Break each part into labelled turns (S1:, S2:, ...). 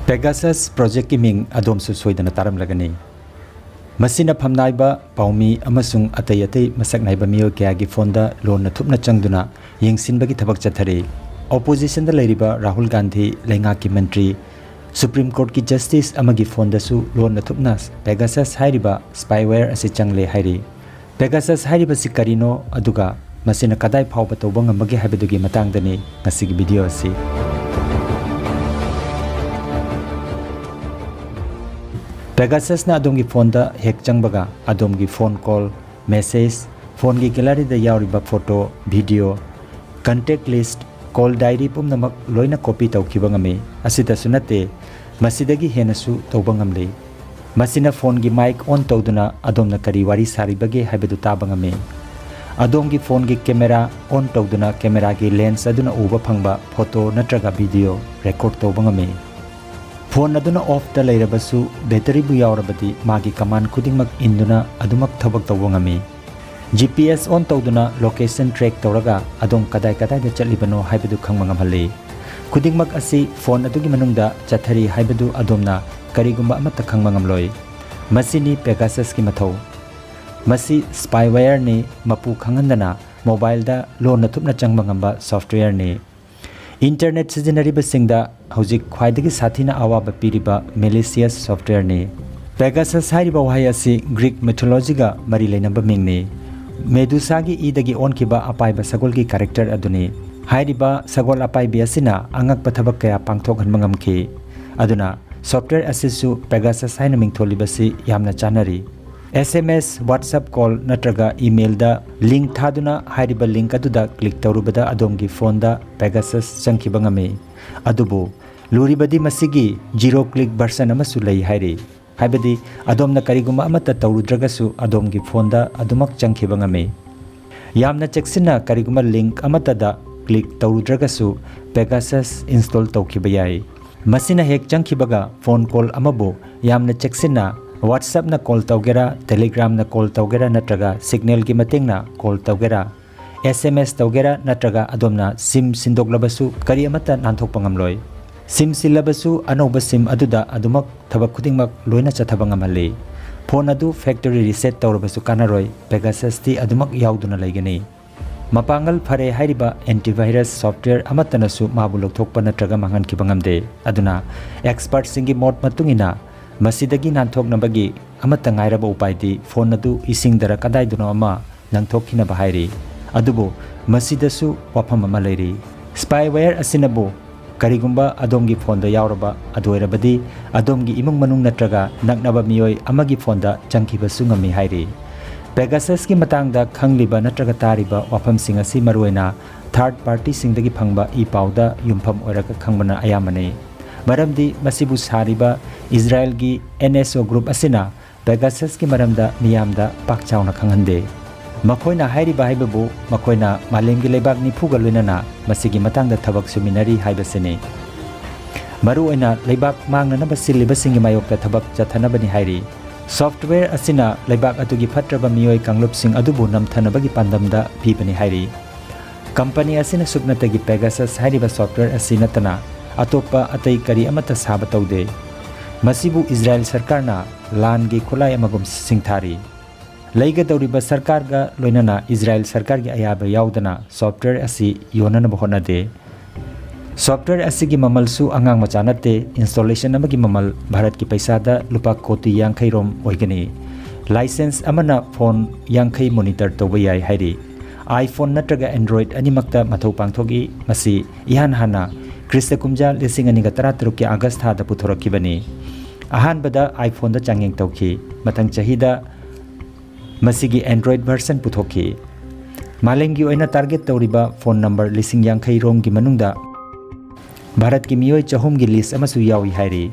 S1: Pegasus project ki ming adom su soidana taram lagani. Masina phamnaiba paumi amasung atay masak naiba miyo kaya gi fonda loan na thupna changduna yengsinbagi thabak chathari. Opposition da lairiba Rahul Gandhi lainga ki mantri Supreme Court ki Justice amagi fonda su loan na thupna Pegasus hairiba spyware ase changle hairi. Pegasus hairiba si karino aduga masina kadai phawba tawba ngamagi habedugi matangdani ngasigi video asi. Pegasus na adom ki phone da hack changbaga adom ki phone call, message, phone ki gallery da yauriba photo, video, contact list, call diary pumnamak loina copy tawkiba ngame asita sunate masidagi henasu tawba ngamle. Masina phone ki mic on tawduna adom na kari wari saribage habedu taba ngame. Adom ki phone ki camera on tawduna camera ki lens aduna uba phangba photo natraga video record tawba ngame. Phone aduna off da leirabasu battery bu yaurabadi magi command khudingmak induna adumak thabak tawba ngame. GPS on tawduna location track tawraga adom kadai da chalibano haibadu khangma ngamhalle. Khudingmak asi phone adugi manungda chathari haibadu adomna karigumba amata khangma ngamloi. Masini Pegasus ki mathau. Masi spyware ni mapu khangandana mobile da loan na thupna changba ngamba software ni. Internet sizinariba singda hojik khwaidagi sathina awaba piriba malicious software ni. Pegasus hairiba wahai asi Greek mythology ga mari leinamba mingni. Medusa gi idagi onkiba apaiba sagol gi character aduni. Hairiba sagol apaibi asina angak pathabak kaya pangthok hanma ngamki. Aduna software asisu Pegasus haina mingtholibasi yamna chanari. SMS, WhatsApp call natraga email da link thaduna hairiba link aduda click tawrubada adomgi phone da Pegasus changkiba ngame. Adubu luribadi masigi zero click version amasu lei hairi. Haibadi adomna kariguma amata tawrudragasu adomgi phone da adumak changkiba ngame. Yamna cheksina kariguma link amata da click tawrudragasu Pegasus install tawkiba yai. Masina hek changkibaga phone call amabu yamna cheksina WhatsApp na call tawgera, Telegram na call tawgera natraga signal ki mating na call tawgera, SMS tawgera natraga adomna SIM sindoglabasu kari amata nanthok pangamloi. SIM silabasu anoba SIM aduda adumak thabak khudingmak loina chathabang amale. Phone adu factory reset tawrabasu kanaroi Pegasus ti adumak yauduna laigani. Mapangal phare hairiba antivirus software amatanasu mabu lokthokpa natraga mangan ki bangamde. Aduna expert singi mode matungina Masidagi nanthok nabagi amata ngairaba upaidi phone adu isingdara kadai duno ama nangthokina bahairi. Adubo masidasu wafam ama leiri. Spyware asinabu karigumba adomgi phone da yauraba adoirabadi adomgi imung manung natraga naknaba miyoi amagi phone da changkibasu ngami hairi. Pegasus ki matangda khangliba natraga tariba wafam singasi maruena third party singdagi phangba ipauda yumpham oiraga khangmana ayamane. Maramdi masibu sariba Israel gi NSO group asina Pegasus ki maramda miyamda pakchauna khanghande. Makoina hairiba haibabu makoina malemgi lebak nifuga luinana masigi matangda thabak suminari haibasene. Maru oina lebak mangnanaba siliba singi mayokta thabak chathanabani hairi. Software asina lebak atugi phatraba miyoi kanglop sing adubu namthanabagi pandamda pibani hairi. Company asina supnatagi Pegasus hairiba software asina tana atopa atai kari amata saba taude. Masibu Israel sarkar na lan gi khulai amagum singthari. Laiga dauriba sarkar ga loinana Israel sarkar gi ayaba yaudana software asi yonana bahonade. Software asi gi mamalsu angang machanate installation amagi mamal Bharat ki paisa da lupa koti yankhai rom oigani. License amana phone yankhai monitor tawbai hairi. iPhone natraga Android animakta mathau pangthogi masi ihan hana Krista kumja lising aniga taratruk ki August thada puthorakibani. Ahanbada iPhone da changeng tawki matang chahida masigi Android version puthoki. Malengi oina target tawriba phone number lising yankhai rom gi manungda Bharat ki miyoi chahum gi list amasu yawi hairi.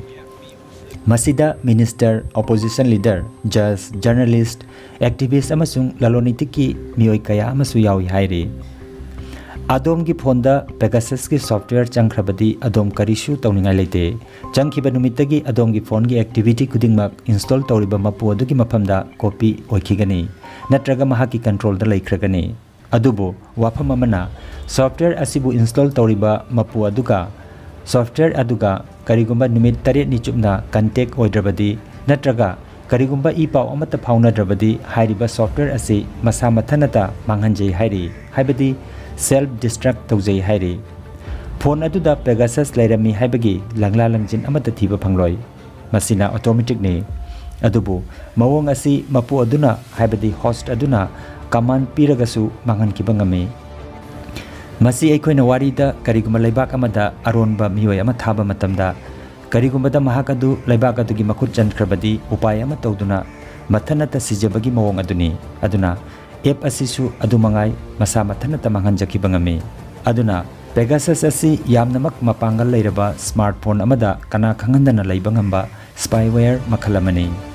S1: Masida minister, opposition leader, judge, journalist, activist amasung lalonitik ki miyoi kaya amasu yawi hairi. Adom ki phone da Pegasus ki software changkhrabadi adom karishu tawningai leite. Changkhiba numitagi adom ki phone ki activity kudingmak install tawriba mapu adugi maphamda copy oikhigani natraga mahaki control da laikhragani. Adubu wafam amana software asibu install tawriba mapu aduga software aduga karigumba numit 8 ni chupna contact oidrabadi natraga karigumba ipau amata phaunadrabadi hairiba software asi masa mathanata manghanjai hairi haibadi self destruct tawjai hairi phone aduda Pegasus lairami haibagi langla langjin amata thiba phangloi masina automatic ni adubu mawong asi mapu aduna haibadi host aduna command piragasu manghan kibangami masi aikoina warida karigumba laibak amada aronba miyoi ama thaba matamda karigumbada mahak adu laibak adugi makhut chankrabadi upay ama tawduna mathanata sijabagi mawong aduni aduna app asisu adu mangai masa mathanata manghanjaki bangami aduna Pegasus asi yamnamak mapangal lairaba smartphone amada kana khangandana laibangamba spyware makhalamani